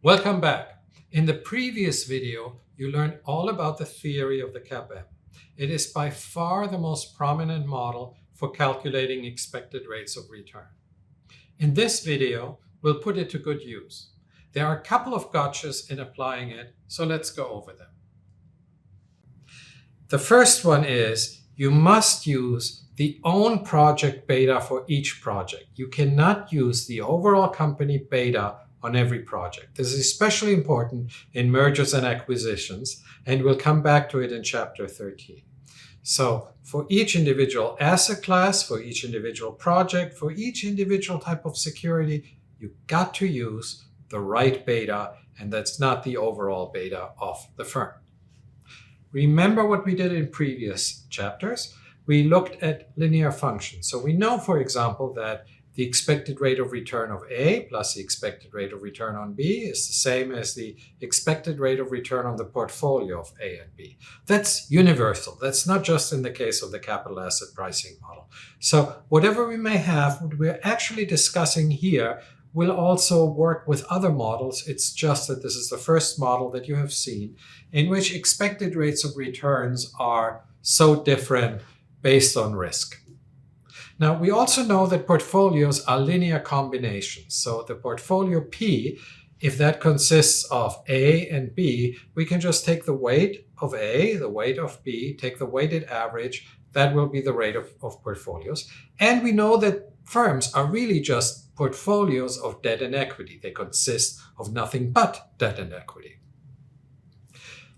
Welcome back. In the previous video, you learned all about the theory of the CAPM. It is by far the most prominent model for calculating expected rates of return. In this video, we'll put it to good use. There are a couple of gotchas in applying it, so let's go over them. The first one is you must use the own project beta for each project. You cannot use the overall company beta on every project. This is especially important in mergers and acquisitions, and we'll come back to it in chapter 13. So for each individual asset class, for each individual project, for each individual type of security, you've got to use the right beta, and that's not the overall beta of the firm. Remember what we did in previous chapters? We looked at linear functions. So we know, for example, that the expected rate of return of A plus the expected rate of return on B is the same as the expected rate of return on the portfolio of A and B. That's universal. That's not just in the case of the capital asset pricing model. So whatever we may have, what we're actually discussing here will also work with other models. It's just that this is the first model that you have seen in which expected rates of returns are so different based on risk. Now, we also know that portfolios are linear combinations. So the portfolio P, if that consists of A and B, we can just take the weight of A, the weight of B, take the weighted average. That will be the rate of portfolios. And we know that firms are really just portfolios of debt and equity. They consist of nothing but debt and equity.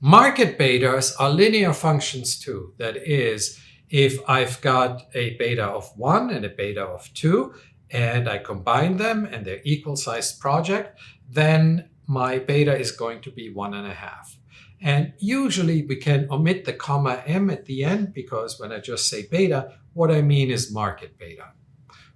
Market betas are linear functions too. That is, if I've got a beta of 1 and a beta of 2, and I combine them and they're equal-sized project, then my beta is going to be 1.5. And usually we can omit the comma M at the end, because when I just say beta, what I mean is market beta.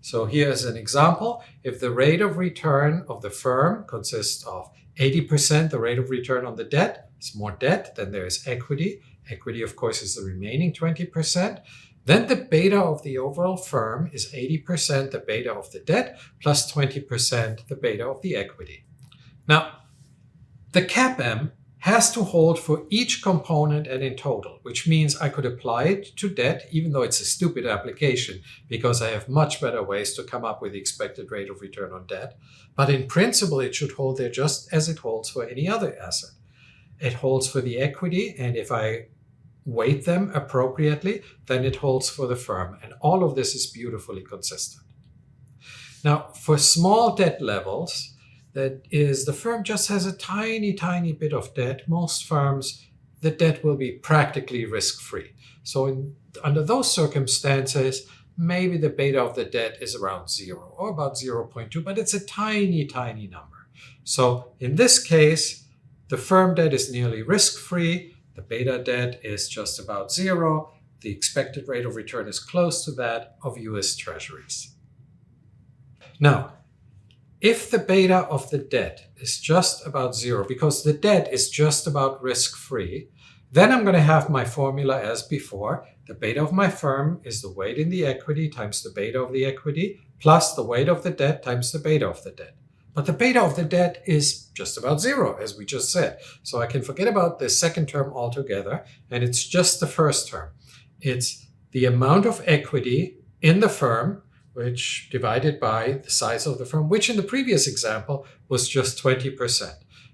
So here's an example. If the rate of return of the firm consists of 80% the rate of return on the debt, it's more debt than there is equity. Equity, of course, is the remaining 20%. Then the beta of the overall firm is 80% the beta of the debt plus 20% the beta of the equity. Now, the CAPM has to hold for each component and in total, which means I could apply it to debt, even though it's a stupid application, because I have much better ways to come up with the expected rate of return on debt. But in principle, it should hold there just as it holds for any other asset. It holds for the equity, and if I weight them appropriately, then it holds for the firm. And all of this is beautifully consistent. Now, for small debt levels, that is, the firm just has a tiny, tiny bit of debt. Most firms, the debt will be practically risk-free. So under those circumstances, maybe the beta of the debt is around 0 or about 0.2, but it's a tiny, tiny number. So in this case, the firm debt is nearly risk-free. The beta debt is just about 0. The expected rate of return is close to that of US Treasuries. Now, if the beta of the debt is just about 0, because the debt is just about risk-free, then I'm going to have my formula as before. The beta of my firm is the weight in the equity times the beta of the equity plus the weight of the debt times the beta of the debt. But the beta of the debt is just about 0, as we just said. So I can forget about the second term altogether, and it's just the first term. It's the amount of equity in the firm, which divided by the size of the firm, which in the previous example was just 20%.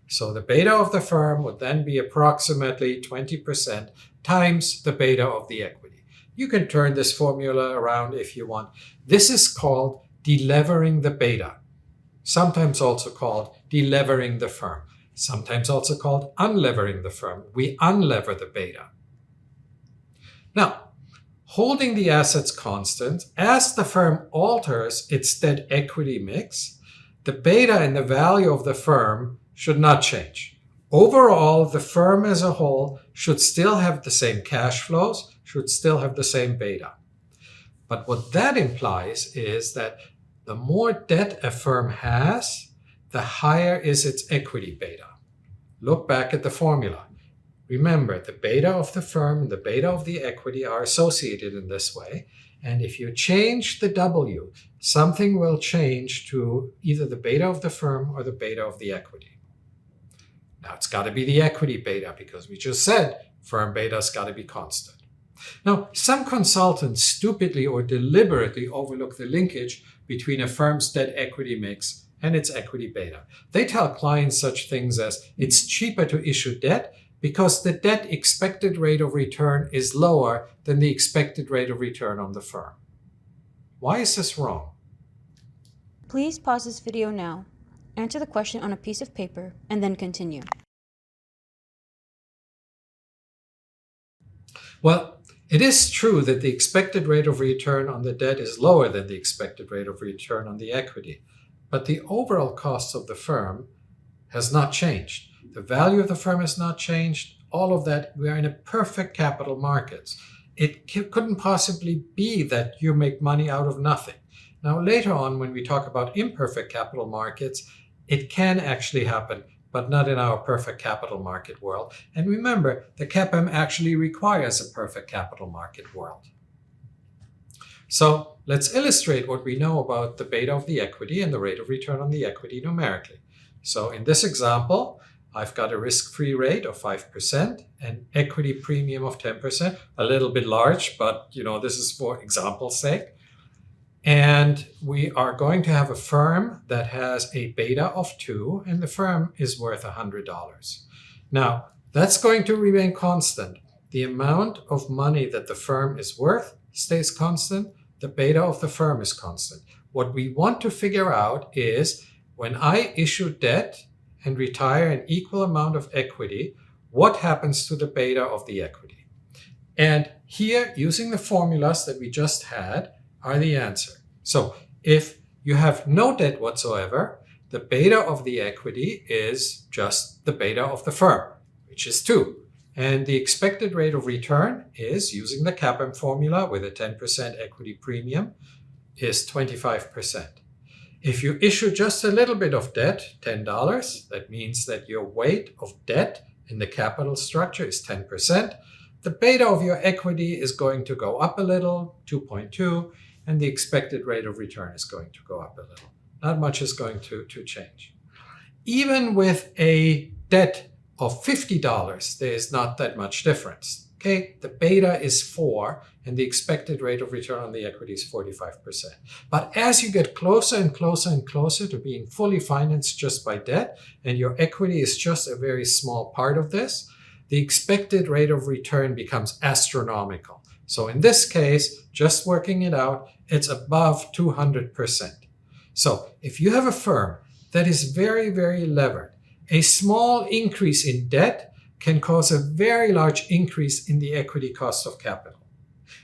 So the beta of the firm would then be approximately 20% times the beta of the equity. You can turn this formula around if you want. This is called delevering the beta, sometimes also called delevering the firm, sometimes also called unlevering the firm. We unlever the beta. Now, holding the assets constant, as the firm alters its debt equity mix, the beta and the value of the firm should not change. Overall, the firm as a whole should still have the same cash flows, should still have the same beta. But what that implies is that the more debt a firm has, the higher is its equity beta. Look back at the formula. Remember, the beta of the firm and the beta of the equity are associated in this way. And if you change the W, something will change to either the beta of the firm or the beta of the equity. Now it's got to be the equity beta because we just said firm beta's got to be constant. Now, some consultants stupidly or deliberately overlook the linkage between a firm's debt equity mix and its equity beta. They tell clients such things as it's cheaper to issue debt because the debt expected rate of return is lower than the expected rate of return on the firm. Why is this wrong? Please pause this video now, answer the question on a piece of paper, and then continue. Well, it is true that the expected rate of return on the debt is lower than the expected rate of return on the equity, but the overall cost of the firm has not changed. The value of the firm has not changed. All of that, we are in a perfect capital markets. It couldn't possibly be that you make money out of nothing. Now, later on, when we talk about imperfect capital markets, it can actually happen, but not in our perfect capital market world. And remember, the CAPM actually requires a perfect capital market world. So let's illustrate what we know about the beta of the equity and the rate of return on the equity numerically. So in this example, I've got a risk-free rate of 5%, an equity premium of 10%, a little bit large, but this is for example's sake. And we are going to have a firm that has a beta of 2, and the firm is worth $100. Now, that's going to remain constant. The amount of money that the firm is worth stays constant. The beta of the firm is constant. What we want to figure out is when I issue debt and retire an equal amount of equity, what happens to the beta of the equity? And here, using the formulas that we just had, are the answer. So if you have no debt whatsoever, the beta of the equity is just the beta of the firm, which is 2. And the expected rate of return is, using the CAPM formula with a 10% equity premium, is 25%. If you issue just a little bit of debt, $10, that means that your weight of debt in the capital structure is 10%. The beta of your equity is going to go up a little, 2.2, and the expected rate of return is going to go up a little. Not much is going to change. Even with a debt of $50, there is not that much difference. Okay, the beta is 4, and the expected rate of return on the equity is 45%. But as you get closer and closer and closer to being fully financed just by debt, and your equity is just a very small part of this, the expected rate of return becomes astronomical. So in this case, just working it out, it's above 200%. So if you have a firm that is very, very levered, a small increase in debt can cause a very large increase in the equity cost of capital.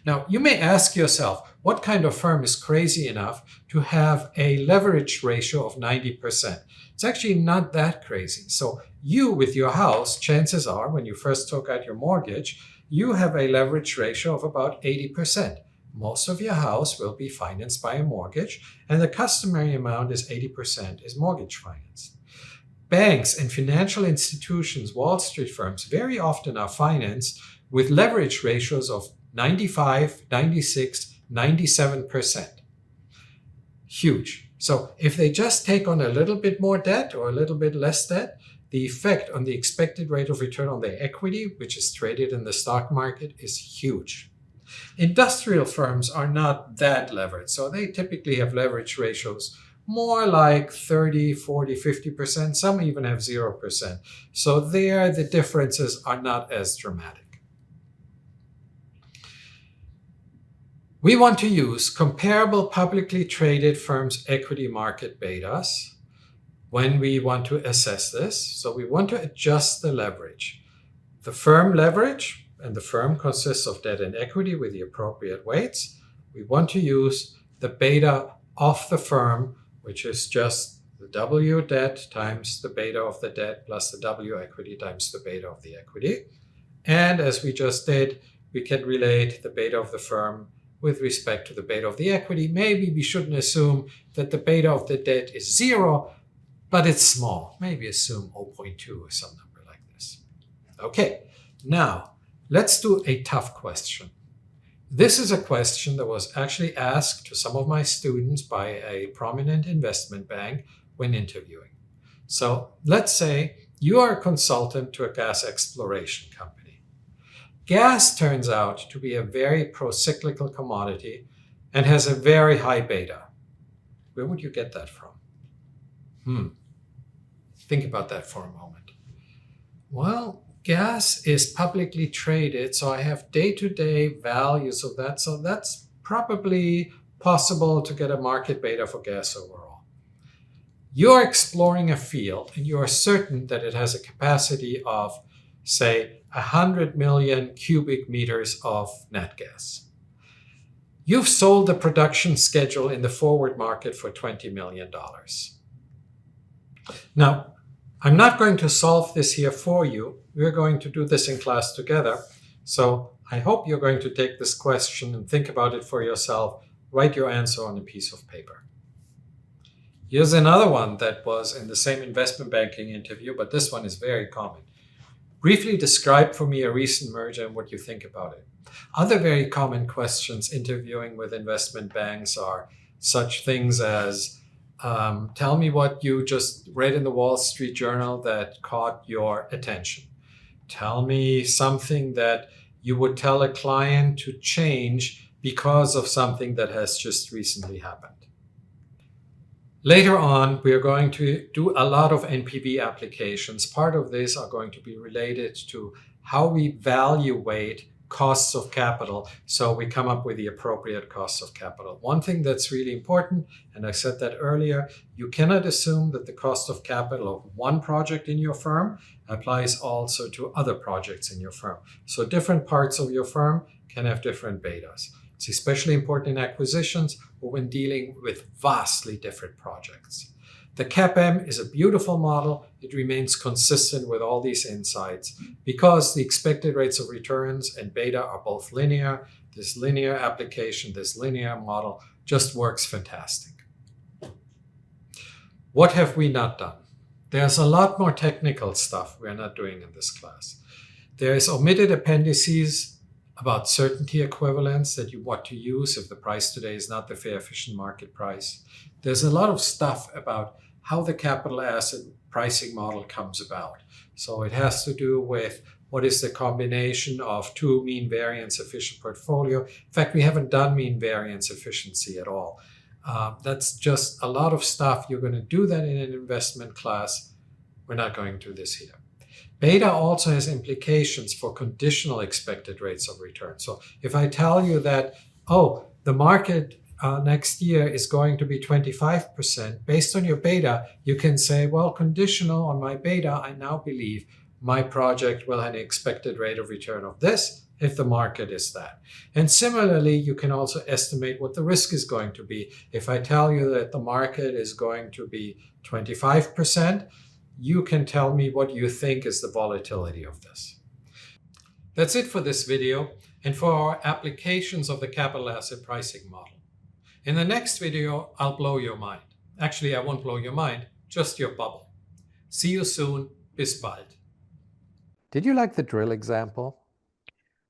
Now, you may ask yourself, what kind of firm is crazy enough to have a leverage ratio of 90%? It's actually not that crazy. So you, with your house, chances are, when you first took out your mortgage, you have a leverage ratio of about 80%. Most of your house will be financed by a mortgage, and the customary amount is 80% is mortgage financed. Banks and financial institutions, Wall Street firms, very often are financed with leverage ratios of 95, 96, 97%. Huge. So if they just take on a little bit more debt or a little bit less debt, the effect on the expected rate of return on their equity, which is traded in the stock market, is huge. Industrial firms are not that levered, so they typically have leverage ratios more like 30, 40, 50%. Some even have 0%. So there, the differences are not as dramatic. We want to use comparable publicly traded firms' equity market betas when we want to assess this. So we want to adjust the leverage. The firm leverage, and the firm consists of debt and equity with the appropriate weights. We want to use the beta of the firm, which is just the W debt times the beta of the debt plus the W equity times the beta of the equity. And as we just did, we can relate the beta of the firm with respect to the beta of the equity. Maybe we shouldn't assume that the beta of the debt is 0, but it's small. Maybe assume 0.2 or some number like this. Okay, now let's do a tough question. This is a question that was actually asked to some of my students by a prominent investment bank when interviewing. So let's say You are a consultant to a gas exploration company. Gas turns out to be a very pro-cyclical commodity and has a very high beta. Where would you get that from? Think about that for a moment. Well, gas is publicly traded, so I have day-to-day values of that. So that's probably possible to get a market beta for gas overall. You're exploring a field and you are certain that it has a capacity of, say, 100 million cubic meters of nat gas. You've sold the production schedule in the forward market for $20 million. Now, I'm not going to solve this here for you. We're going to do this in class together. So I hope you're going to take this question and think about it for yourself. Write your answer on a piece of paper. Here's another one that was in the same investment banking interview, but this one is very common. Briefly describe for me a recent merger and what you think about it. Other very common questions interviewing with investment banks are such things as, tell me what you just read in the Wall Street Journal that caught your attention. Tell me something that you would tell a client to change because of something that has just recently happened. Later on, we are going to do a lot of NPV applications. Part of these are going to be related to how we evaluate costs of capital, so we come up with the appropriate costs of capital. One thing that's really important, and I said that earlier, you cannot assume that the cost of capital of one project in your firm applies also to other projects in your firm. So different parts of your firm can have different betas. It's especially important in acquisitions or when dealing with vastly different projects. The CAPM is a beautiful model. It remains consistent with all these insights because the expected rates of returns and beta are both linear. This linear application, this linear model just works fantastic. What have we not done? There's a lot more technical stuff we're not doing in this class. There is omitted appendices about certainty equivalence that you want to use if the price today is not the fair efficient market price. There's a lot of stuff about how the capital asset pricing model comes about. So it has to do with what is the combination of two mean variance efficient portfolio. In fact, we haven't done mean variance efficiency at all. That's just a lot of stuff. You're going to do that in an investment class. We're not going to do this here. Beta also has implications for conditional expected rates of return. So if I tell you that, the market next year is going to be 25%, based on your beta, you can say, well, conditional on my beta, I now believe my project will have an expected rate of return of this if the market is that. And similarly, you can also estimate what the risk is going to be. If I tell you that the market is going to be 25%, you can tell me what you think is the volatility of this. That's it for this video and for our applications of the capital asset pricing model. In the next video, I'll blow your mind. Actually, I won't blow your mind, just your bubble. See you soon. Bis bald. Did you like the drill example?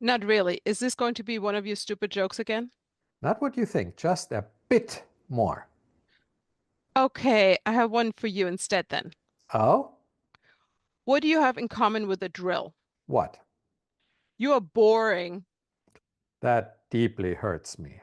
Not really. Is this going to be one of your stupid jokes again? Not what you think, just a bit more. Okay, I have one for you instead then. Oh? What do you have in common with a drill? What? You are boring. That deeply hurts me.